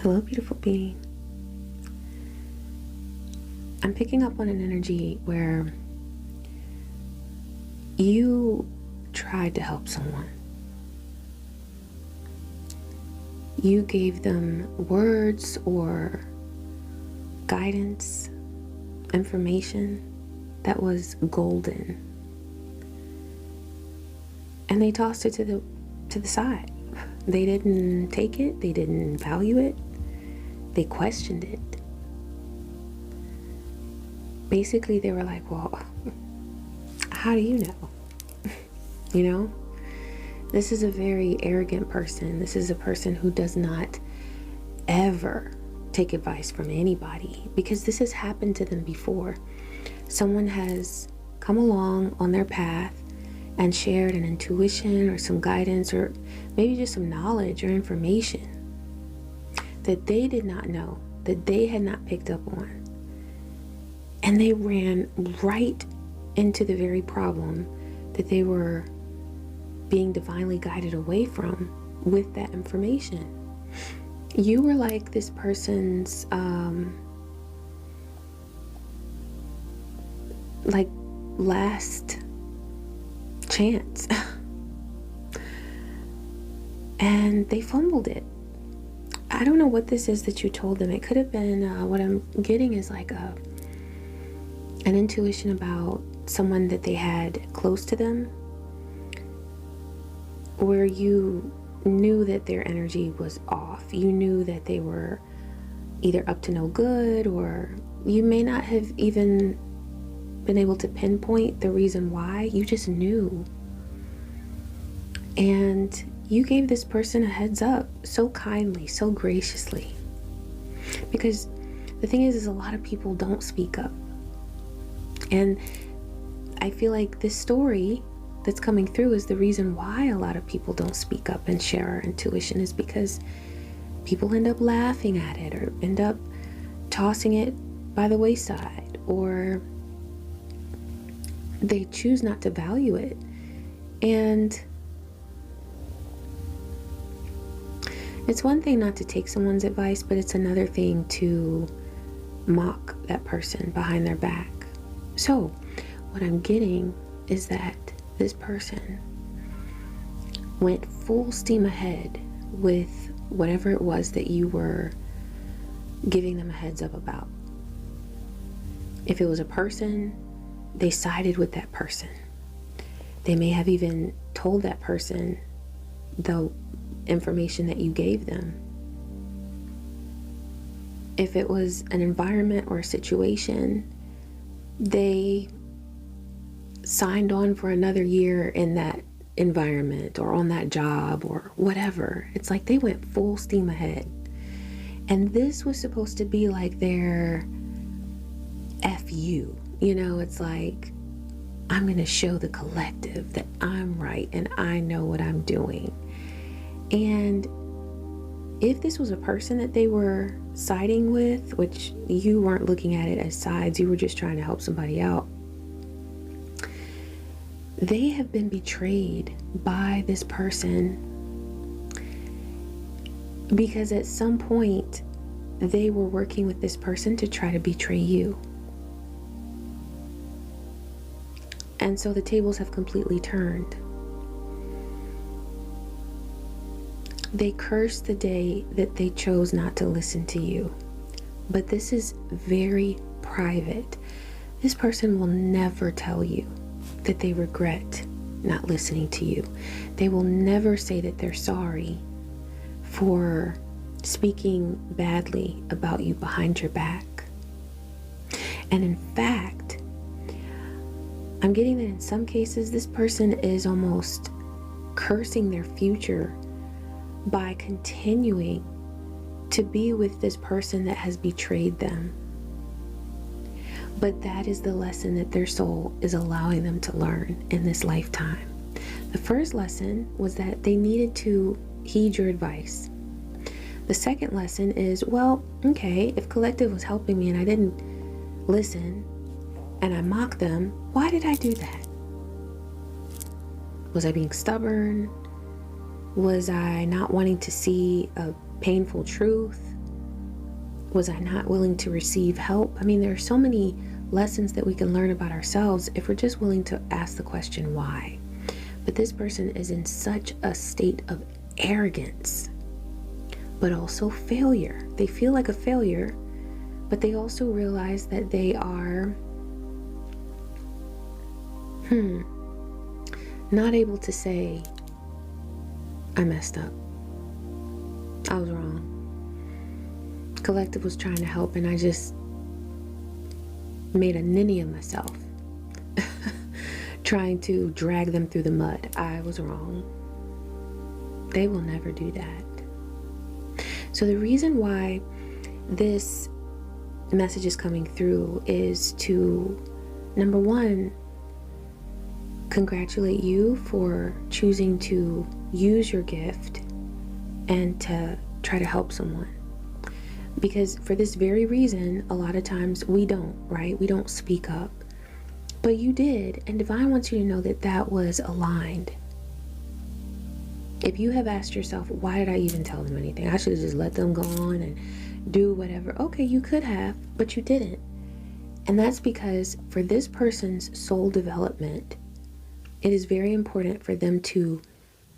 Hello, beautiful being. I'm picking up on an energy where you tried to help someone. You gave them words or guidance, information that was golden. And they tossed it to the side. They didn't take it, they didn't value it, they questioned it. Basically, they were like, well, how do you know? You know? This is a very arrogant person. This is a person who does not ever take advice from anybody, because this has happened to them before. Someone has come along on their path and shared an intuition or some guidance or maybe just some knowledge or information that they did not know, that they had not picked up on. And they ran right into the very problem that they were being divinely guided away from with that information. You were like this person's like last chance. And they fumbled it. I don't know what this is that you told them. It could have been what I'm getting is like an intuition about someone that they had close to them, where you knew that their energy was off. You knew that they were either up to no good, or you may not have even been able to pinpoint the reason why. You just knew. And you gave this person a heads up so kindly, so graciously. Because the thing is a lot of people don't speak up. And I feel like this story that's coming through is the reason why a lot of people don't speak up and share our intuition, is because people end up laughing at it or end up tossing it by the wayside, or they choose not to value it. And it's one thing not to take someone's advice, but it's another thing to mock that person behind their back. So what I'm getting is that this person went full steam ahead with whatever it was that you were giving them a heads up about. If it was a person, they sided with that person. They may have even told that person the information that you gave them. If it was an environment or a situation, they signed on for another year in that environment or on that job or whatever. It's like they went full steam ahead. And this was supposed to be like their FU. You know, it's like, I'm going to show the collective that I'm right and I know what I'm doing. And if this was a person that they were siding with, which you weren't looking at it as sides, you were just trying to help somebody out, they have been betrayed by this person, because at some point they were working with this person to try to betray you. And so the tables have completely turned. They cursed the day that they chose not to listen to you. But this is very private. This person will never tell you that they regret not listening to you. They will never say that they're sorry for speaking badly about you behind your back. And in fact, I'm getting that in some cases, this person is almost cursing their future by continuing to be with this person that has betrayed them. But that is the lesson that their soul is allowing them to learn in this lifetime. The first lesson was that they needed to heed your advice. The second lesson is, well, okay, if collective was helping me and I didn't listen and I mocked them, why did I do that? Was I being stubborn? Was I not wanting to see a painful truth? Was I not willing to receive help? I mean, there are so many lessons that we can learn about ourselves if we're just willing to ask the question, why? But this person is in such a state of arrogance, but also failure. They feel like a failure, but they also realize that they are not able to say, I messed up. I was wrong. Collective was trying to help and I just made a ninny of myself. Trying to drag them through the mud. I was wrong. They will never do that. So the reason why this message is coming through is to, number one, congratulate you for choosing to use your gift and to try to help someone. Because for this very reason, a lot of times we don't, right? We don't speak up. But you did, and Divine wants you to know that that was aligned. If you have asked yourself, why did I even tell them anything? I should have just let them go on and do whatever. Okay, you could have, but you didn't. And that's because for this person's soul development, it is very important for them to,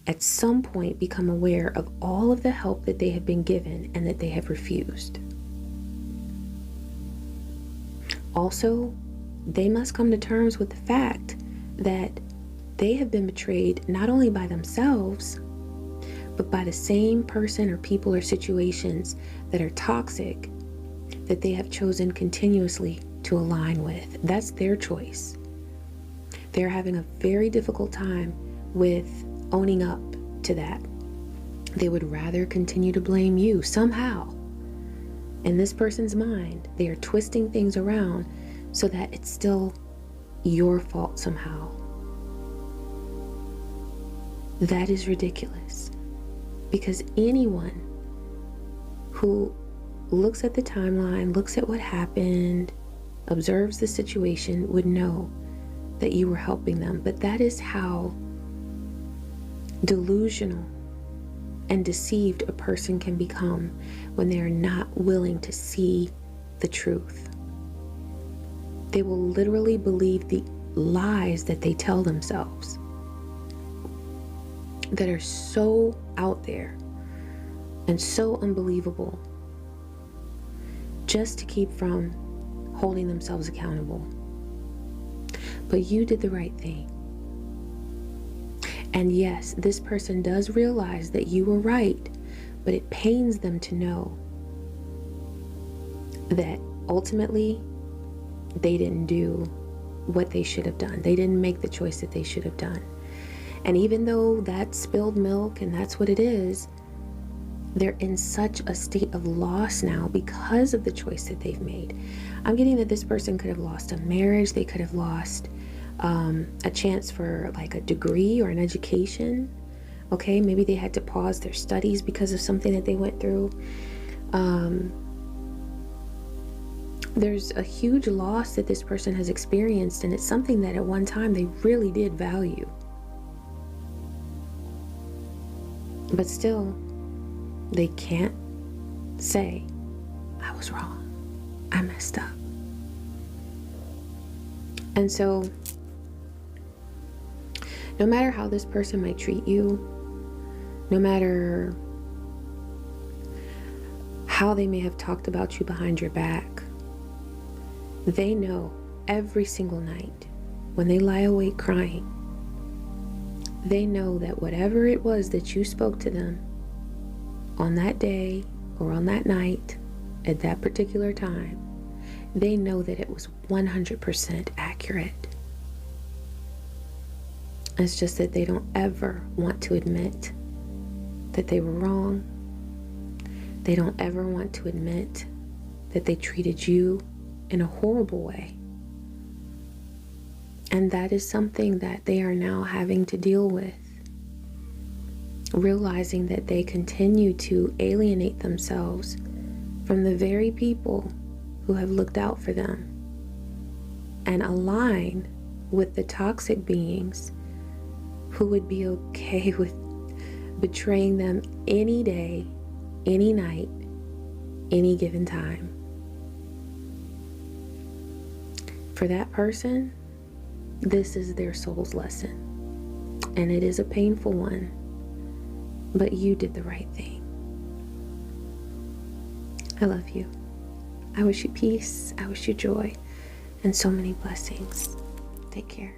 at some point, become aware of all of the help that they have been given and that they have refused. Also, they must come to terms with the fact that they have been betrayed not only by themselves, but by the same person or people or situations that are toxic that they have chosen continuously to align with. That's their choice. They're having a very difficult time with owning up to that. They would rather continue to blame you somehow. In this person's mind, they are twisting things around so that it's still your fault somehow. That is ridiculous. Because anyone who looks at the timeline, looks at what happened, observes the situation would know that you were helping them. But that is how delusional and deceived a person can become when they are not willing to see the truth. They will literally believe the lies that they tell themselves that are so out there and so unbelievable, just to keep from holding themselves accountable. But you did the right thing. And yes, this person does realize that you were right, but it pains them to know that ultimately they didn't do what they should have done. They didn't make the choice that they should have done. And even though that's spilled milk and that's what it is, they're in such a state of loss now because of the choice that they've made. I'm getting that this person could have lost a marriage. They could have lost a chance for like a degree or an education. Okay, maybe they had to pause their studies because of something that they went through. There's a huge loss that this person has experienced, and it's something that at one time they really did value. But still, they can't say, I was wrong, I messed up. And so, no matter how this person might treat you, no matter how they may have talked about you behind your back, they know every single night when they lie awake crying, they know that whatever it was that you spoke to them on that day or on that night at that particular time, they know that it was 100% accurate. It's just that they don't ever want to admit that they were wrong. They don't ever want to admit that they treated you in a horrible way. And that is something that they are now having to deal with. Realizing that they continue to alienate themselves from the very people who have looked out for them and align with the toxic beings who would be okay with betraying them any day, any night, any given time. For that person, this is their soul's lesson. And it is a painful one, but you did the right thing. I love you. I wish you peace. I wish you joy and so many blessings. Take care.